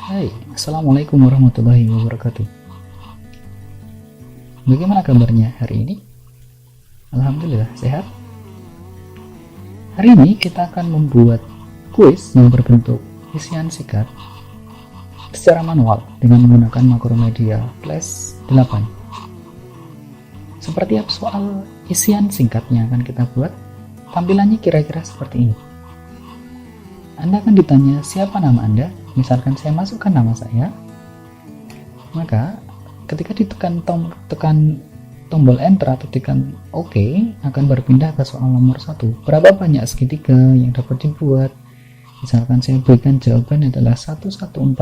Hai, Assalamualaikum warahmatullahi wabarakatuh. Bagaimana kabarnya hari ini? Alhamdulillah, sehat. Hari ini kita akan membuat kuis yang berbentuk isian singkat secara manual dengan menggunakan Macromedia Flash 8. Seperti apa soal isian singkat yang akan kita buat? Tampilannya kira-kira seperti ini. Anda akan ditanya siapa nama Anda, misalkan saya masukkan nama saya, maka ketika ditekan tombol enter atau tekan OK, akan berpindah ke soal nomor 1. Berapa banyak segitiga yang dapat dibuat? Misalkan saya berikan jawaban adalah 1140.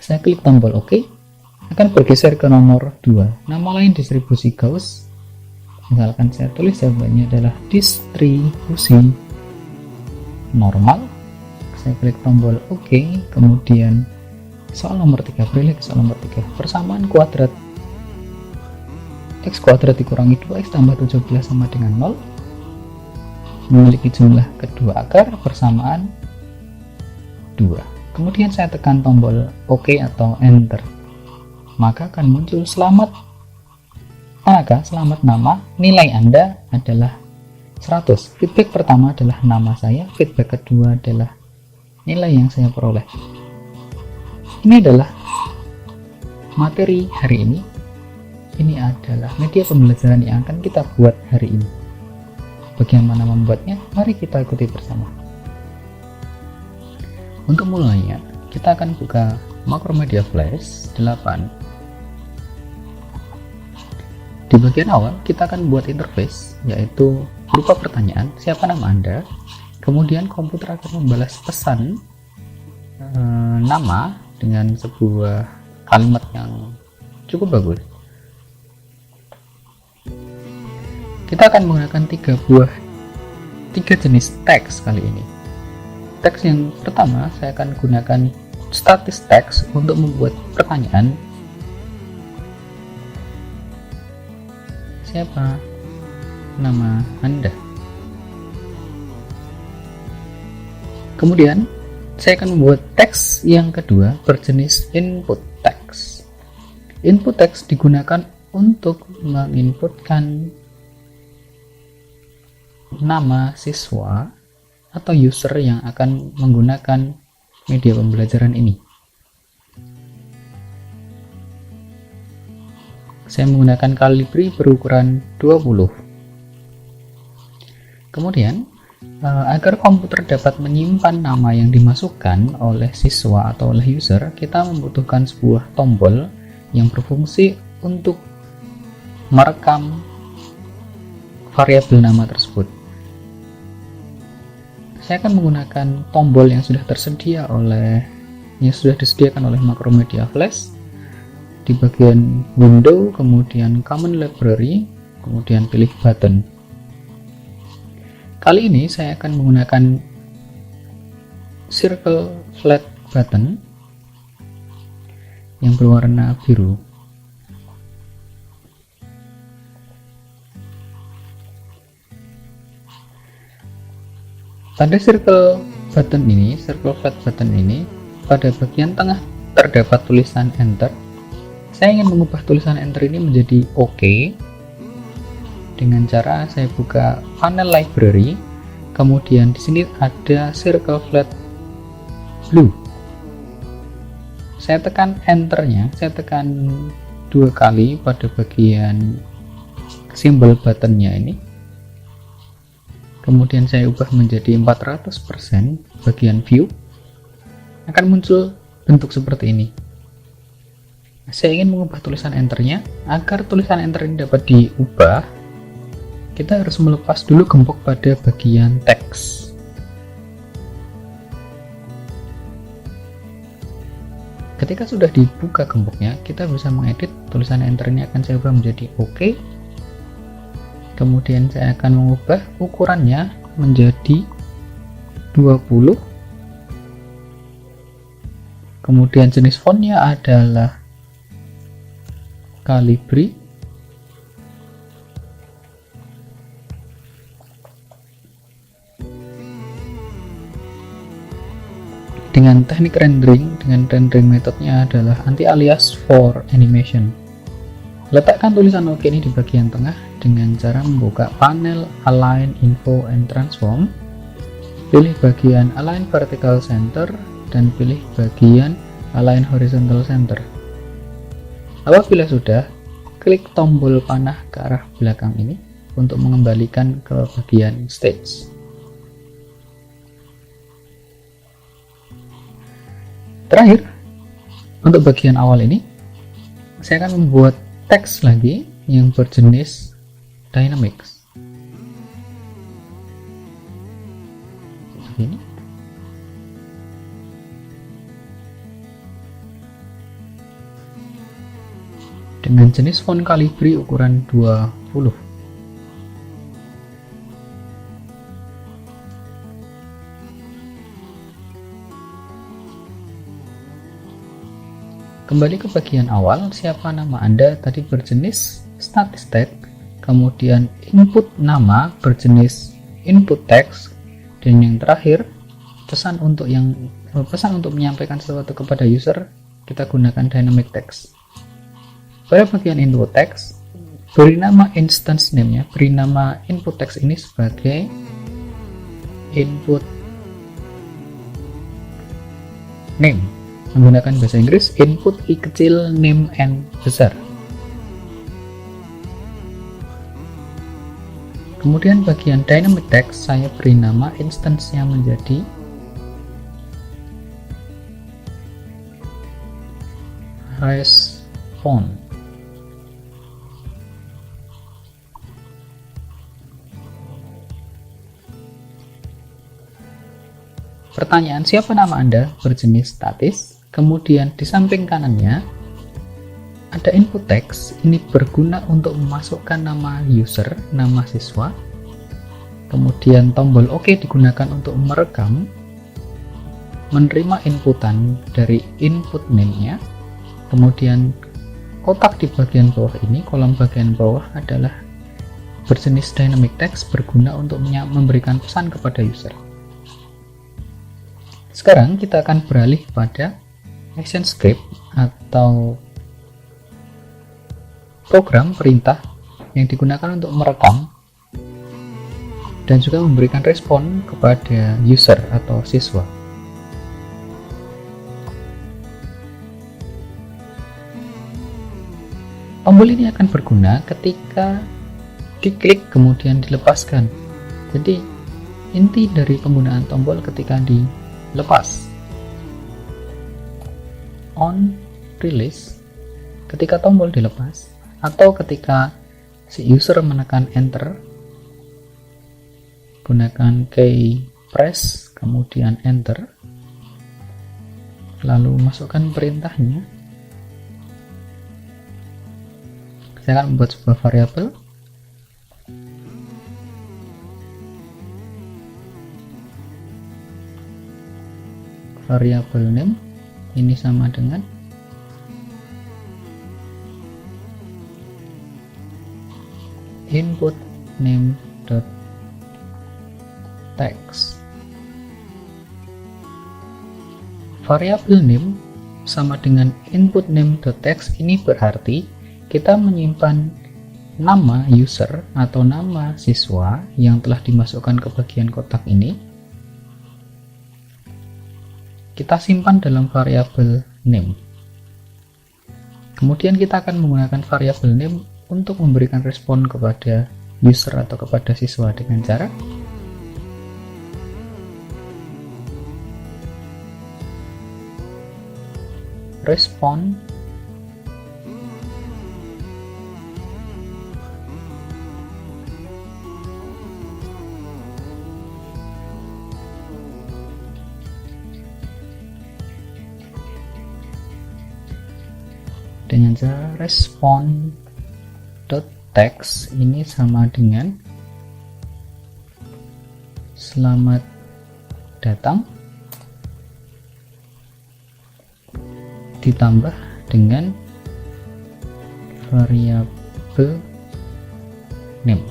Saya klik tombol OK, akan bergeser ke nomor 2. Nama lain distribusi Gauss. Misalkan saya tulis jawabannya adalah distribusi normal. Saya klik tombol OK, kemudian soal nomor 3, beralih ke soal nomor 3. Persamaan kuadrat x kuadrat dikurangi 2x tambah 17 sama dengan 0 memiliki jumlah kedua akar persamaan 2. Kemudian saya tekan tombol OK atau enter, maka akan muncul selamat nama, nilai Anda adalah 100. Feedback pertama adalah nama saya, feedback kedua adalah nilai yang saya peroleh. Ini adalah materi hari ini. Ini adalah media pembelajaran yang akan kita buat hari ini. Bagaimana membuatnya? Mari kita ikuti bersama. Untuk mulainya, kita akan buka Macromedia Flash 8. Di bagian awal, kita akan buat interface, yaitu berupa pertanyaan, siapa nama Anda? Kemudian komputer akan membalas pesan nama dengan sebuah kalimat yang cukup bagus. Kita akan menggunakan tiga jenis teks kali ini. Teks yang pertama, saya akan gunakan static text untuk membuat pertanyaan. Siapa nama Anda? Kemudian saya akan membuat teks yang kedua berjenis input text. Input text digunakan untuk menginputkan nama siswa atau user yang akan menggunakan media pembelajaran ini. Saya menggunakan Calibri berukuran 20. Kemudian, agar komputer dapat menyimpan nama yang dimasukkan oleh siswa atau oleh user, kita membutuhkan sebuah tombol yang berfungsi untuk merekam variabel nama tersebut. Saya akan menggunakan tombol yang sudah disediakan oleh Macromedia Flash di bagian window, kemudian common library, kemudian pilih button. Kali ini saya akan menggunakan circle flat button yang berwarna biru. Pada circle flat button ini, pada bagian tengah terdapat tulisan enter. Saya ingin mengubah tulisan enter ini menjadi OK. Dengan cara saya buka panel library, kemudian di sini ada circle flat blue. Saya tekan enternya, saya tekan 2 kali pada bagian simbol buttonnya ini. Kemudian saya ubah menjadi 400% bagian view. Akan muncul bentuk seperti ini. Saya ingin mengubah tulisan enternya. Agar tulisan enter ini dapat diubah, kita harus melepas dulu gembok pada bagian teks. Ketika sudah dibuka gemboknya, kita bisa mengedit tulisan enter ini. Akan saya ubah menjadi OK. Kemudian saya akan mengubah ukurannya menjadi 20. Kemudian jenis fontnya adalah Calibri. dengan teknik rendering, dengan rendering metodenya adalah anti-alias for animation. Letakkan tulisan OK ini di bagian tengah dengan cara membuka panel Align, Info, and Transform. Pilih bagian Align Vertical Center dan pilih bagian Align Horizontal Center. Apabila sudah, klik tombol panah ke arah belakang ini untuk mengembalikan ke bagian stage. Terakhir, untuk bagian awal ini, saya akan membuat teks lagi yang berjenis dynamics. Seperti ini. Dengan jenis font Calibri ukuran 20. Kembali ke bagian awal, siapa nama Anda tadi berjenis static, kemudian input nama berjenis input text, dan yang terakhir pesan untuk menyampaikan sesuatu kepada user, kita gunakan dynamic text. Pada bagian input text, beri nama instance name-nya, beri nama input text ini sebagai input name. Menggunakan bahasa Inggris, input I kecil, name N besar. Kemudian bagian dynamic text, saya beri nama instance-nya menjadi respond. Pertanyaan, siapa nama Anda berjenis statis. Kemudian di samping kanannya ada input text, ini berguna untuk memasukkan nama user, nama siswa. Kemudian tombol OK digunakan untuk merekam, menerima inputan dari input name-nya. Kemudian kotak di bagian bawah ini, kolom bagian bawah adalah berjenis dynamic text, berguna untuk memberikan pesan kepada user. Sekarang kita akan beralih pada action script atau program perintah yang digunakan untuk merekam dan juga memberikan respon kepada user atau siswa. Tombol ini akan berguna ketika diklik kemudian dilepaskan. Jadi inti dari penggunaan tombol ketika dilepas. On release, ketika tombol dilepas, atau ketika si user menekan enter, gunakan key press kemudian enter, lalu masukkan perintahnya. Saya akan membuat sebuah variabel. Variabel name ini sama dengan input name dot text. Variabel name sama dengan input name dot text, ini berarti kita menyimpan nama user atau nama siswa yang telah dimasukkan ke bagian kotak ini. Kita simpan dalam variabel name. Kemudian kita akan menggunakan variabel name untuk memberikan respon kepada user atau kepada siswa dengan cara respon dengan cara respon dot text ini sama dengan selamat datang ditambah dengan variabel name.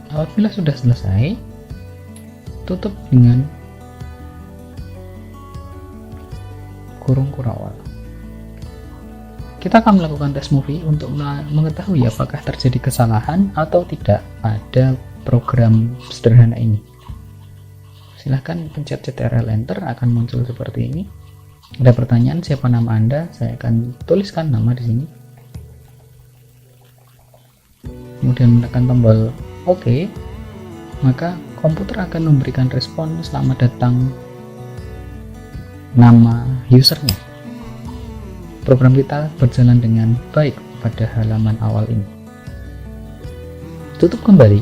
Apabila sudah selesai, tutup dengan kurung kurawal. Kita akan melakukan tes movie untuk mengetahui apakah terjadi kesalahan atau tidak pada program sederhana ini. Silahkan pencet Ctrl Enter, akan muncul seperti ini. Ada pertanyaan siapa nama Anda, saya akan tuliskan nama di sini. Kemudian menekan tombol OK, maka komputer akan memberikan respon selamat datang nama usernya. Program kita berjalan dengan baik pada halaman awal ini. Tutup kembali.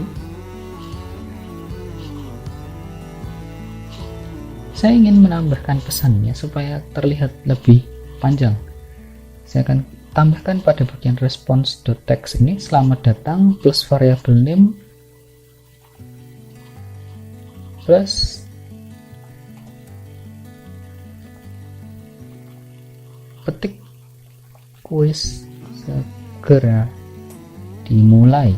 Saya ingin menambahkan pesannya supaya terlihat lebih panjang. Saya akan tambahkan pada bagian response.text ini selamat datang plus variable name plus petik kuis segera dimulai.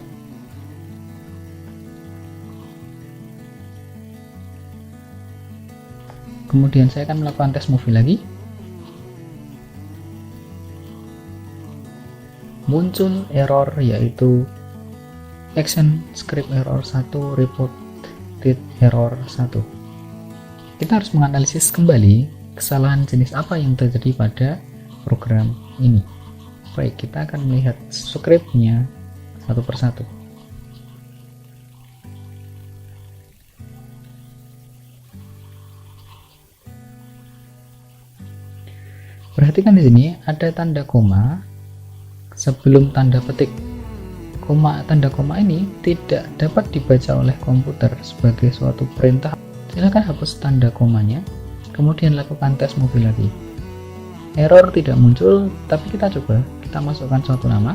Kemudian saya akan melakukan tes movie lagi. Muncul error yaitu action script error 1, reported error 1. Kita harus menganalisis kembali kesalahan jenis apa yang terjadi pada program ini. Baik, kita akan melihat scriptnya satu persatu. Perhatikan di sini ada tanda koma sebelum tanda petik. Tanda koma ini tidak dapat dibaca oleh komputer sebagai suatu perintah. Silakan hapus tanda komanya, kemudian lakukan tes movie lagi. Error tidak muncul, tapi kita coba. Kita masukkan suatu nama.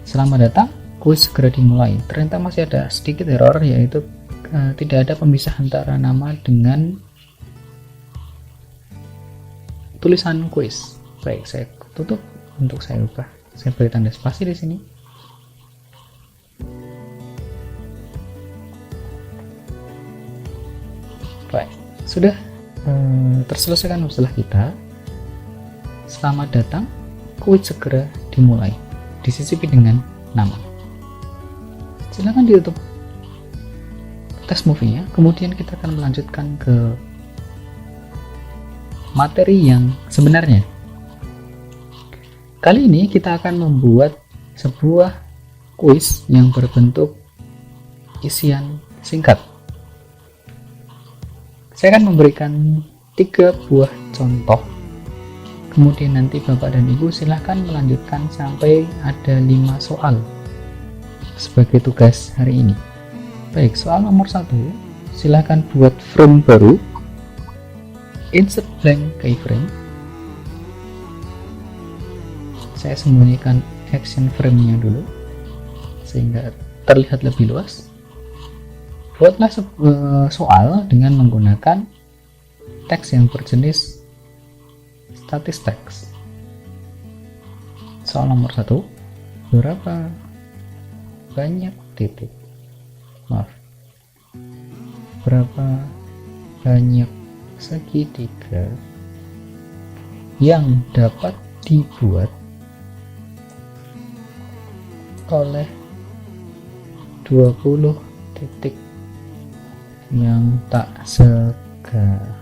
Selamat datang, kuis segera dimulai. Ternyata masih ada sedikit error, yaitu tidak ada pemisah antara nama dengan tulisan kuis. Baik, saya tutup untuk saya ubah. Saya beri tanda spasi di sini. Baik, sudah terselesaikan masalah kita. Selamat datang, kuis segera dimulai. Disisipi dengan nama. Silakan ditutup tes movie-nya. Kemudian kita akan melanjutkan ke materi yang sebenarnya. Kali ini kita akan membuat sebuah kuis yang berbentuk isian singkat. Saya akan memberikan 3 buah contoh. Kemudian nanti Bapak dan Ibu silahkan melanjutkan sampai ada 5 soal sebagai tugas hari ini. Baik, soal nomor 1, silahkan buat frame baru, insert blank keyframe. Saya sembunyikan action frame-nya dulu sehingga terlihat lebih luas. Buatlah soal dengan menggunakan teks yang berjenis static text. Soal nomor 1, berapa banyak titik? Berapa banyak segitiga yang dapat dibuat oleh 20 titik yang tak segaris?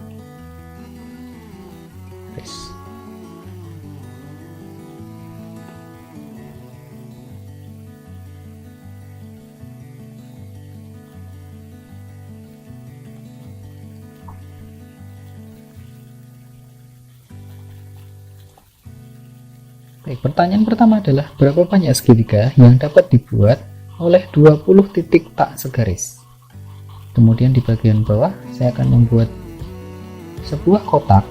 Baik, pertanyaan pertama adalah berapa banyak segitiga yang dapat dibuat oleh 20 titik tak segaris? Kemudian di bagian bawah saya akan membuat sebuah kotak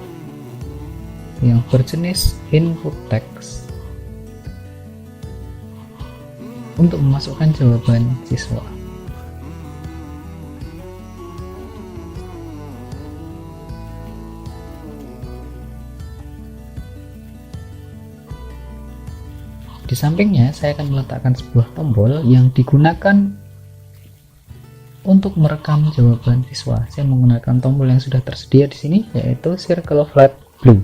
yang berjenis input text untuk memasukkan jawaban siswa. Di sampingnya saya akan meletakkan sebuah tombol yang digunakan Untuk merekam jawaban siswa, saya menggunakan tombol yang sudah tersedia di sini, yaitu Circle of Light Blue.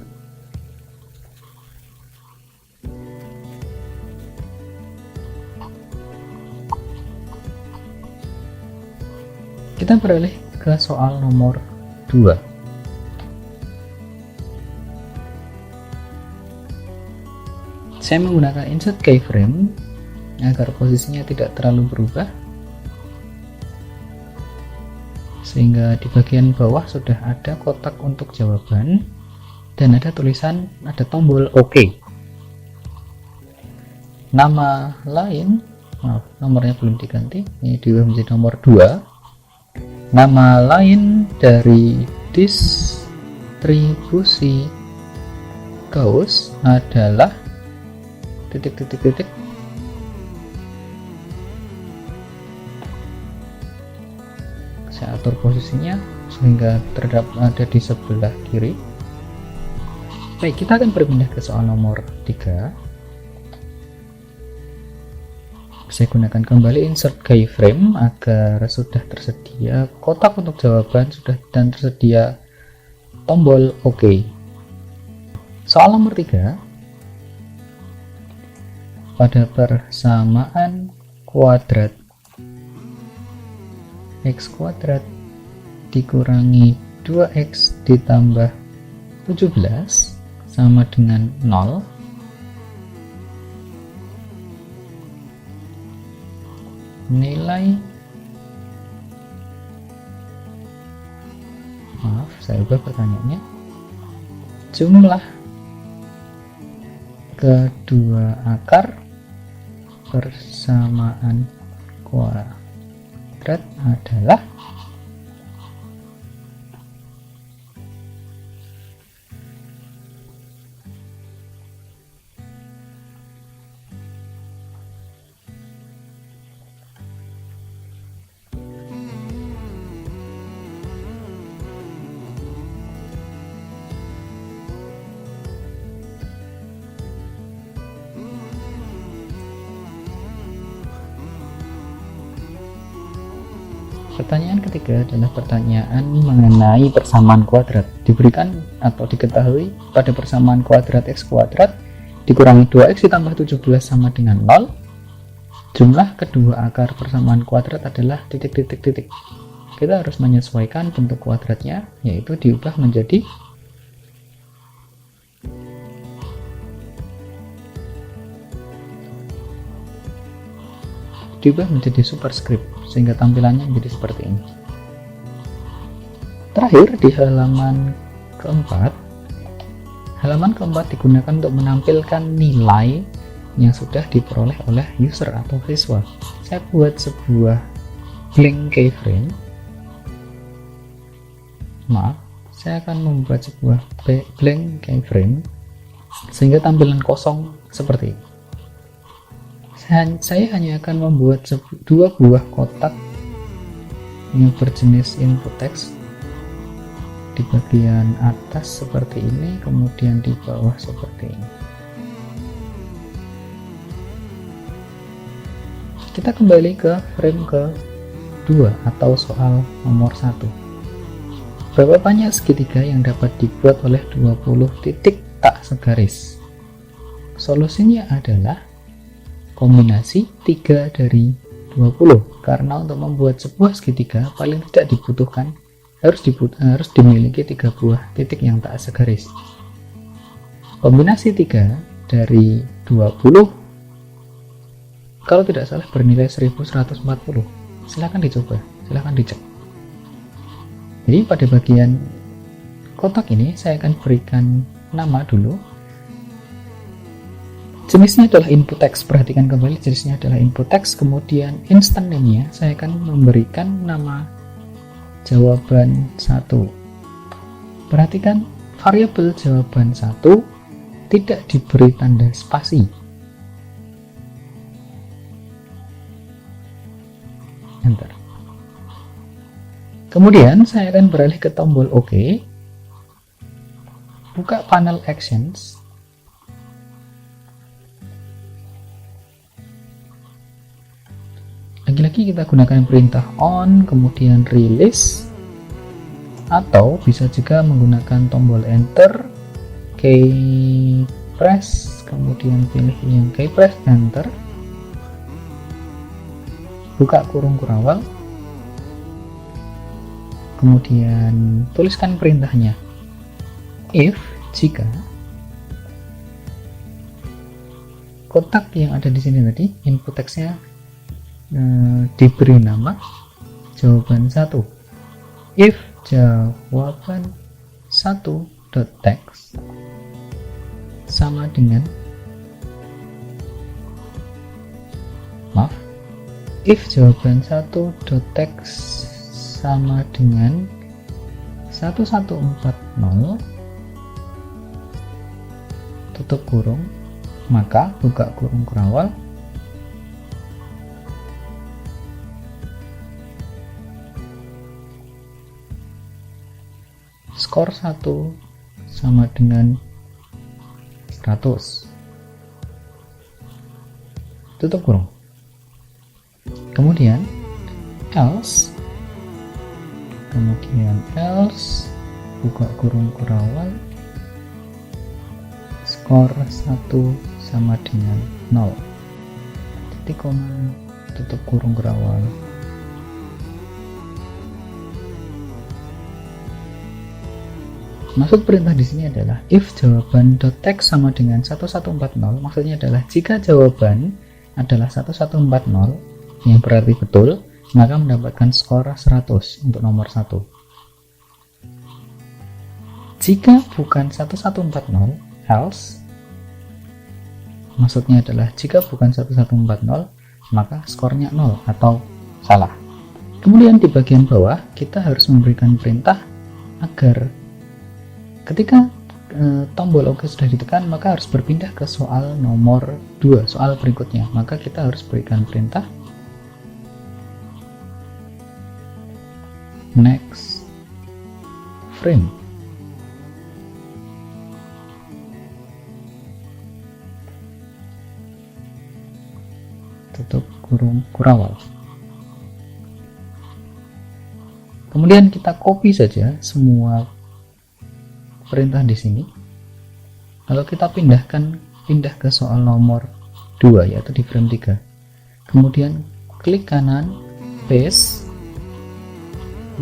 Kita beralih ke soal nomor 2. Saya menggunakan insert keyframe agar posisinya tidak terlalu berubah, sehingga di bagian bawah sudah ada kotak untuk jawaban dan ada tulisan, ada tombol OK. Nama lain, nomornya belum diganti, ini diubah menjadi nomor 2. Nama lain dari distribusi Gauss adalah titik-titik-titik. Saya atur posisinya sehingga ada di sebelah kiri. Baik, kita akan berpindah ke soal nomor 3. Saya gunakan kembali insert keyframe agar sudah tersedia kotak untuk jawaban dan tersedia tombol OK. Soal nomor 3. Pada persamaan kuadrat x kuadrat dikurangi 2x ditambah 17 sama dengan 0. Nilai, saya ubah pertanyaannya, jumlah kedua akar persamaan kuadrat adalah pertanyaan ketiga adalah pertanyaan mengenai persamaan kuadrat. Diberikan atau diketahui pada persamaan kuadrat x kuadrat dikurangi 2x ditambah 17 sama dengan 0. Jumlah kedua akar persamaan kuadrat adalah titik-titik-titik. Kita harus menyesuaikan bentuk kuadratnya, yaitu diubah menjadi superscript, sehingga tampilannya menjadi seperti ini. Terakhir, di halaman keempat digunakan untuk menampilkan nilai yang sudah diperoleh oleh user atau siswa. Saya buat sebuah blank keyframe. Saya akan membuat sebuah blank keyframe sehingga tampilan kosong seperti ini. Saya hanya akan membuat dua buah kotak yang berjenis input text di bagian atas seperti ini, kemudian di bawah seperti ini. Kita kembali ke frame ke-2 atau soal nomor 1. Berapa banyak segitiga yang dapat dibuat oleh 20 titik tak segaris? Solusinya adalah kombinasi 3 dari 20, karena untuk membuat sebuah segitiga paling tidak dibutuhkan harus dimiliki 3 buah titik yang tak segaris. Kombinasi 3 dari 20 kalau tidak salah bernilai 1140. Silahkan dicoba, silahkan dicek. Jadi pada bagian kotak ini saya akan berikan nama dulu. Jenisnya adalah input text. Perhatikan kembali, jenisnya adalah input text. Kemudian instant name-nya saya akan memberikan nama jawaban 1. Perhatikan variabel jawaban 1 tidak diberi tanda spasi. Enter. Kemudian saya akan beralih ke tombol OK. Buka panel actions. Lagi-lagi lagi kita gunakan perintah on kemudian release, atau bisa juga menggunakan tombol enter, key press, kemudian pilih yang key press enter, buka kurung kurawal, kemudian tuliskan perintahnya. If, jika kotak yang ada di sini tadi input teksnya diberi nama jawaban 1. If jawaban 1.text sama dengan if jawaban 1.text sama dengan 1140 tutup kurung, maka buka kurung kurawal, skor 1 sama dengan 100 tutup kurung. Kemudian else, buka kurung kurawal, skor 1 sama dengan 0, titik koma, tutup kurung kurawal. Maksud perintah di sini adalah if jawaban.text sama dengan 1140, maksudnya adalah jika jawaban adalah 1140 yang berarti betul, maka mendapatkan skor 100 untuk nomor 1. Jika bukan 1140, else, maksudnya adalah jika bukan 1140, maka skornya 0 atau salah. Kemudian di bagian bawah kita harus memberikan perintah agar ketika tombol OK sudah ditekan, maka harus berpindah ke soal nomor 2, soal berikutnya. Maka kita harus berikan perintah next frame. Tutup kurung kurawal. Kemudian kita copy saja semua perintah di sini. Kalau kita pindah ke soal nomor 2, yaitu di frame 3. Kemudian klik kanan paste.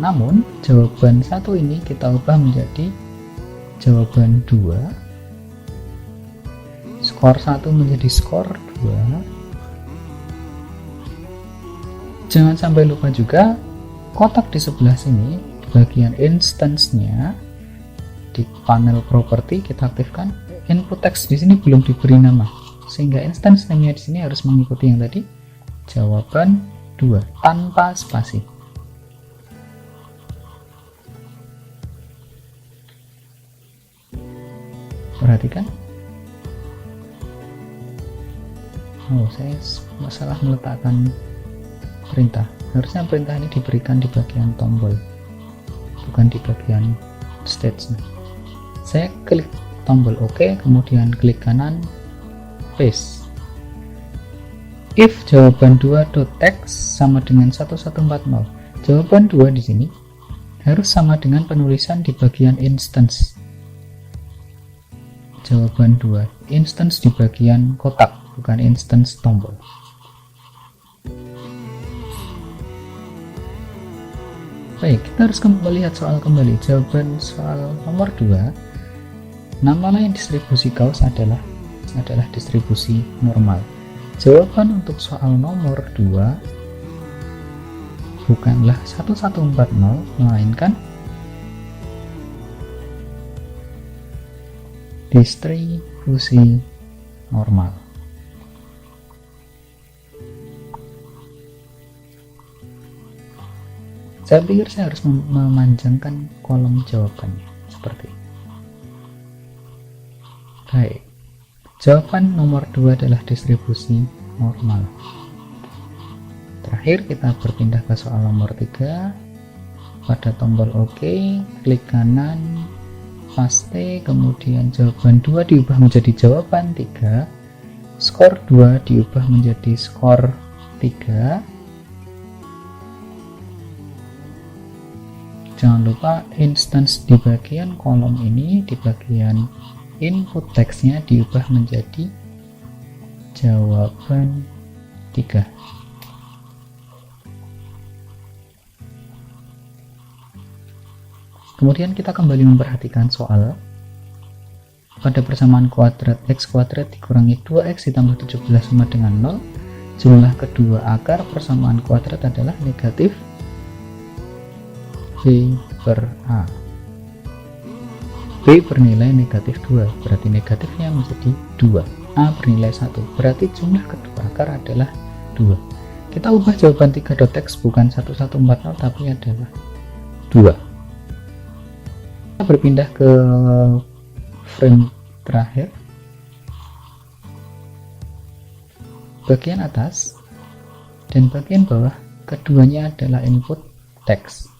Namun jawaban 1 ini kita ubah menjadi jawaban 2. Skor 1 menjadi skor 2. Jangan sampai lupa juga kotak di sebelah sini di bagian instance-nya. Di panel property kita aktifkan input text. Di sini belum diberi nama, sehingga instance name-nya di sini harus mengikuti yang tadi, jawaban 2 tanpa spasi. Perhatikan. Saya salah meletakkan perintah. Harusnya perintah ini diberikan di bagian tombol, bukan di bagian stage-nya. Saya klik tombol OK, kemudian klik kanan paste. If jawaban 2.text sama dengan 1140, jawaban 2 di sini harus sama dengan penulisan di bagian instance. Jawaban 2 instance di bagian kotak, bukan instance tombol. Baik, kita harus melihat soal kembali. Jawaban soal nomor 2, nama lain distribusi Gauss adalah distribusi normal. Jawaban untuk soal nomor 2 bukanlah 1140, melainkan distribusi normal. Saya pikir saya harus memanjangkan kolom jawabannya seperti ini. Baik, jawaban nomor 2 adalah distribusi normal. Terakhir kita berpindah ke soal nomor 3. Pada tombol OK, klik kanan, paste, kemudian jawaban 2 diubah menjadi jawaban 3, skor 2 diubah menjadi skor 3, jangan lupa instance di bagian kolom ini, di bagian input teksnya diubah menjadi jawaban 3. Kemudian kita kembali memperhatikan soal. Pada persamaan kuadrat x kuadrat dikurangi 2x ditambah 17 sama dengan 0, jumlah kedua akar persamaan kuadrat adalah negatif b per a. B bernilai negatif 2, berarti negatifnya menjadi 2. A bernilai 1, berarti jumlah kedua akar adalah 2. Kita ubah jawaban 3.x bukan 1140 tapi adalah 2. Kita berpindah ke frame terakhir. Bagian atas dan bagian bawah keduanya adalah input teks.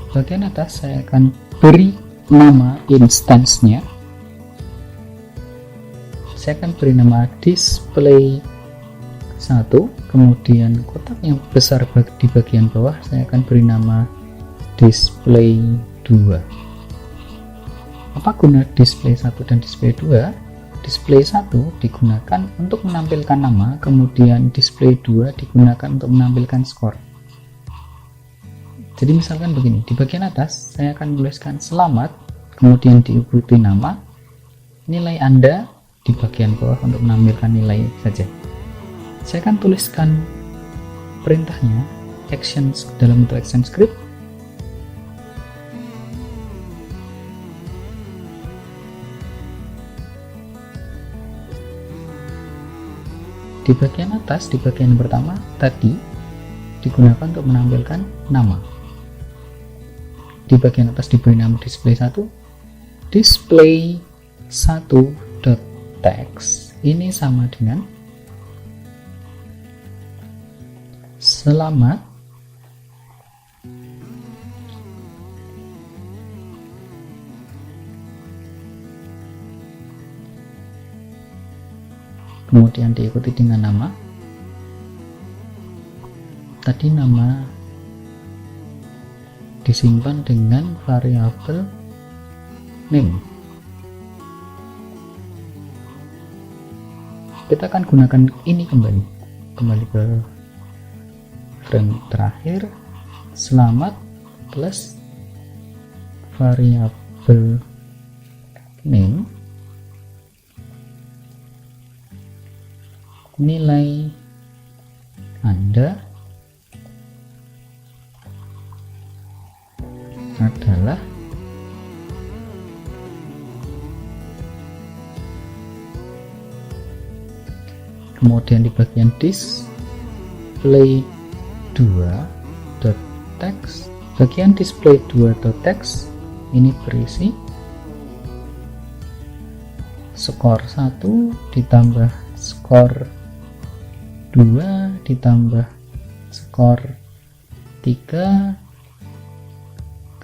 Bagian atas saya akan beri nama instance-nya. Saya akan beri nama display 1, kemudian kotak yang besar di bagian bawah saya akan beri nama display 2. Apa guna display 1 dan display 2? Display 1 digunakan untuk menampilkan nama, kemudian display 2 digunakan untuk menampilkan skor. Jadi misalkan begini, di bagian atas saya akan menuliskan selamat, kemudian diikuti nama, nilai Anda di bagian bawah untuk menampilkan nilai saja. Saya akan tuliskan perintahnya, actions dalam bentuk action script. Di bagian atas, di bagian pertama tadi digunakan untuk menampilkan nama. Di bagian atas diberi nama display 1. Display 1.text ini sama dengan selamat kemudian diikuti dengan nama. Tadi nama disimpan dengan variabel name. Kita akan gunakan ini kembali ke frame terakhir, selamat plus variabel name, nilai Anda adalah kemudian di bagian display 2.text, bagian display 2.text ini berisi skor 1 ditambah skor 2 ditambah skor 3.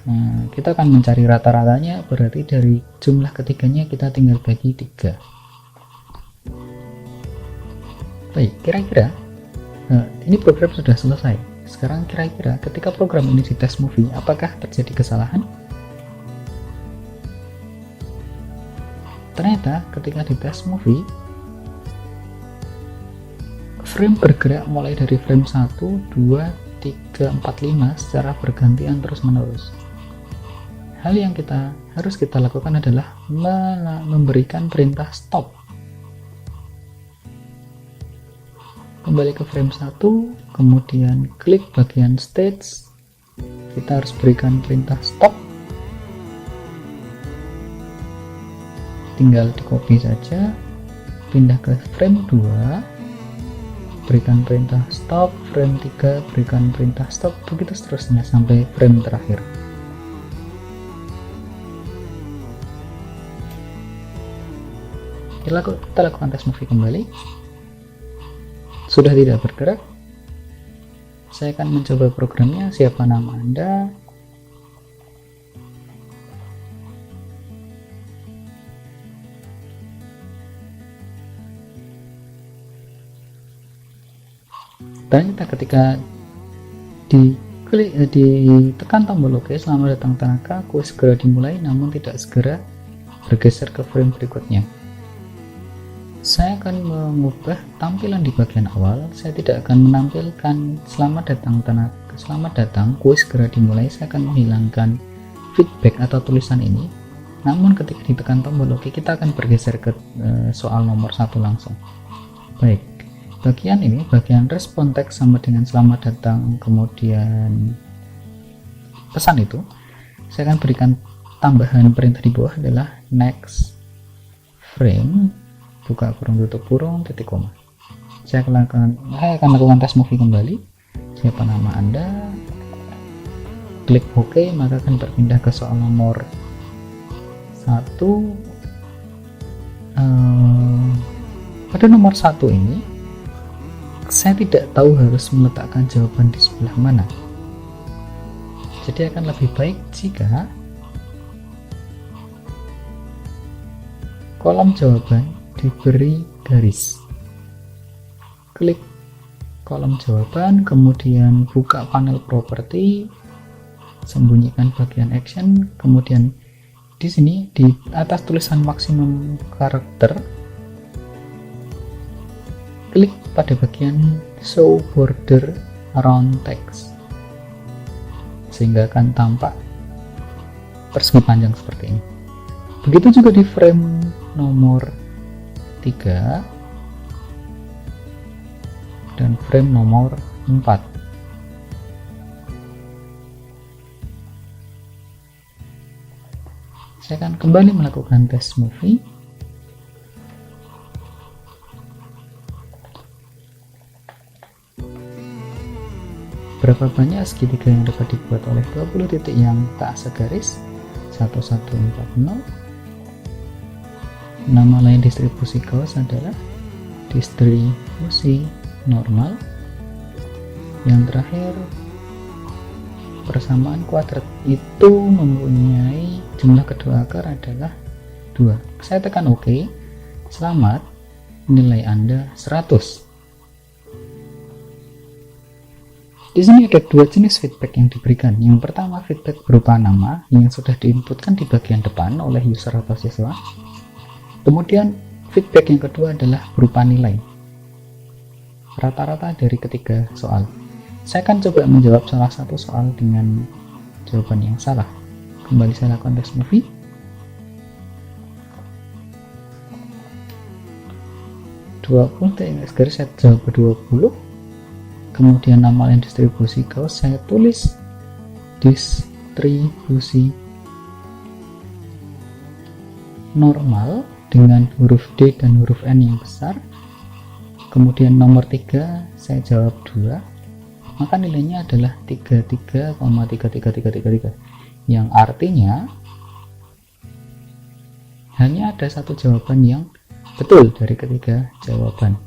Nah, kita akan mencari rata-ratanya, berarti dari jumlah ketiganya kita tinggal bagi 3. Baik, kira-kira ini program sudah selesai. Sekarang kira-kira ketika program ini di test movie, apakah terjadi kesalahan? Ternyata ketika di test movie, frame bergerak mulai dari frame 1, 2, 3, 4, 5 secara bergantian terus menerus. Hal yang harus kita lakukan adalah memberikan perintah stop. Kembali ke frame 1, kemudian klik bagian stage, kita harus berikan perintah stop. Tinggal di copy saja, pindah ke frame 2, berikan perintah stop, frame 3 berikan perintah stop, begitu seterusnya sampai frame terakhir. Kita lakukan test movie kembali. Sudah tidak bergerak. Saya akan mencoba programnya. Siapa nama Anda? Ternyata ketika di ditekan tombol OK. Selamat datang Tanaka, kuis segera dimulai namun tidak segera bergeser ke frame berikutnya. Saya akan mengubah tampilan di bagian awal. Saya tidak akan menampilkan selamat datang Tanaka, selamat datang kuis segera dimulai. Saya akan menghilangkan feedback atau tulisan ini. Namun ketika ditekan tombol OK, kita akan bergeser ke soal nomor 1 langsung. Baik, bagian ini, bagian respon teks sama dengan selamat datang, kemudian pesan itu, saya akan berikan tambahan perintah di bawah adalah next frame, buka kurung tutup kurung, titik koma. Saya akan lakukan tes movie kembali. Siapa nama Anda? Klik OK, maka akan berpindah ke soal nomor 1. Pada nomor 1 ini saya tidak tahu harus meletakkan jawaban di sebelah mana, jadi akan lebih baik jika kolom jawaban diberi garis. Klik kolom jawaban, kemudian buka panel properti, sembunyikan bagian action, kemudian di sini di atas tulisan maksimum karakter, klik pada bagian show border around text sehingga akan tampak persegi panjang seperti ini. Begitu juga di frame nomor 3 dan frame nomor 4. Saya akan kembali melakukan tes movie. Berapa banyak segitiga yang dapat dibuat oleh 20 titik yang tak segaris? 1140. Nama lain distribusi Gauss adalah distribusi normal. Yang terakhir, persamaan kuadrat itu mempunyai jumlah kedua akar adalah 2. Saya tekan OK. Selamat, nilai Anda 100. Di sini ada 2 jenis feedback yang diberikan. Yang pertama, feedback berupa nama yang sudah diinputkan di bagian depan oleh user atau siswa. Kemudian feedback yang kedua adalah berupa nilai rata-rata dari ketiga soal. Saya akan coba menjawab salah satu soal dengan jawaban yang salah. Kembali saya lakukan tes movie. garis saya jawab ke 20. Kemudian nama lain distribusi Gauss, saya tulis distribusi normal dengan huruf D dan huruf N yang besar. Kemudian nomor 3 saya jawab 2, maka nilainya adalah 33,33333, yang artinya hanya ada satu jawaban yang betul dari ketiga jawaban.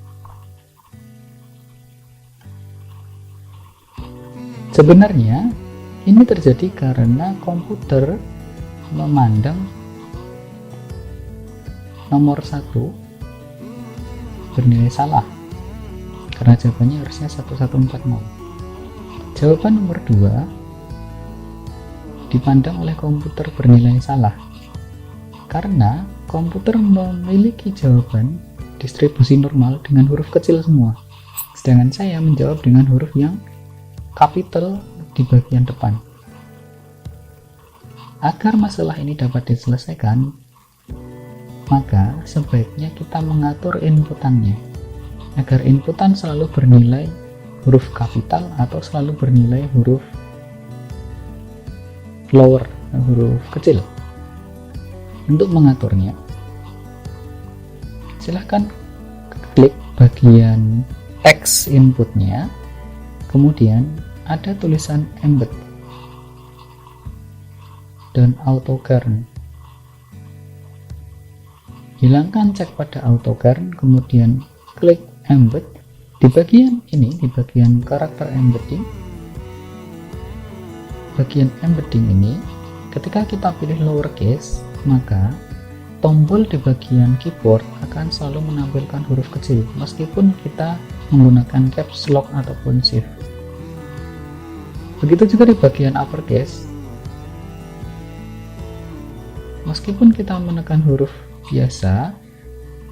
Sebenarnya ini terjadi karena komputer memandang nomor 1 bernilai salah, karena jawabannya harusnya 1140. Jawaban nomor 2 dipandang oleh komputer bernilai salah karena komputer memiliki jawaban distribusi normal dengan huruf kecil semua, sedangkan saya menjawab dengan huruf yang kapital di bagian depan. Agar masalah ini dapat diselesaikan, maka sebaiknya kita mengatur inputannya agar inputan selalu bernilai huruf kapital atau selalu bernilai huruf lower, huruf kecil. Untuk mengaturnya, silahkan klik bagian teks inputnya, kemudian ada tulisan embed dan autokern. Hilangkan cek pada autokern, kemudian klik embed. Di bagian ini, di bagian karakter embedding, bagian embedding ini, ketika kita pilih lowercase, maka tombol di bagian keyboard akan selalu menampilkan huruf kecil meskipun kita menggunakan caps lock ataupun shift. Begitu juga di bagian uppercase. Meskipun kita menekan huruf biasa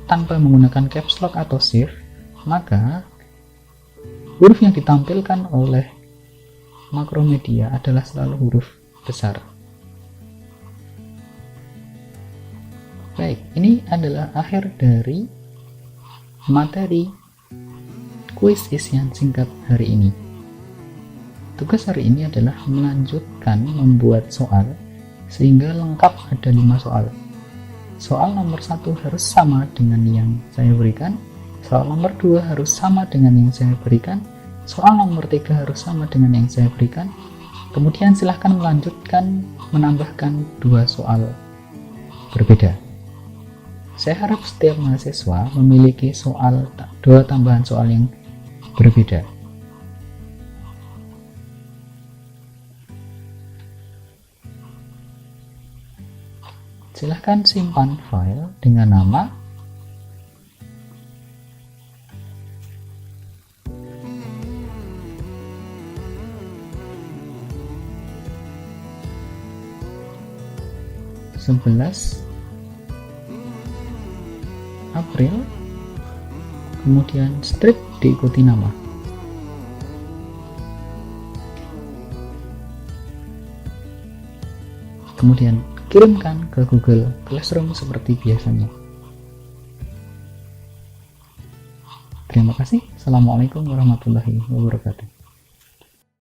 tanpa menggunakan caps lock atau shift, maka huruf yang ditampilkan oleh Macromedia adalah selalu huruf besar. Baik, ini adalah akhir dari materi kuis isian singkat hari ini. Tugas hari ini adalah melanjutkan membuat soal sehingga lengkap ada 5 soal. Soal nomor 1 harus sama dengan yang saya berikan, soal nomor 2 harus sama dengan yang saya berikan, soal nomor 3 harus sama dengan yang saya berikan. Kemudian silahkan melanjutkan menambahkan 2 soal berbeda. Saya harap setiap mahasiswa memiliki 2 tambahan soal yang berbeda. Silahkan simpan file dengan nama April, kemudian strip diikuti nama. Kemudian kirimkan ke Google Classroom seperti biasanya. Terima kasih. Assalamualaikum warahmatullahi wabarakatuh.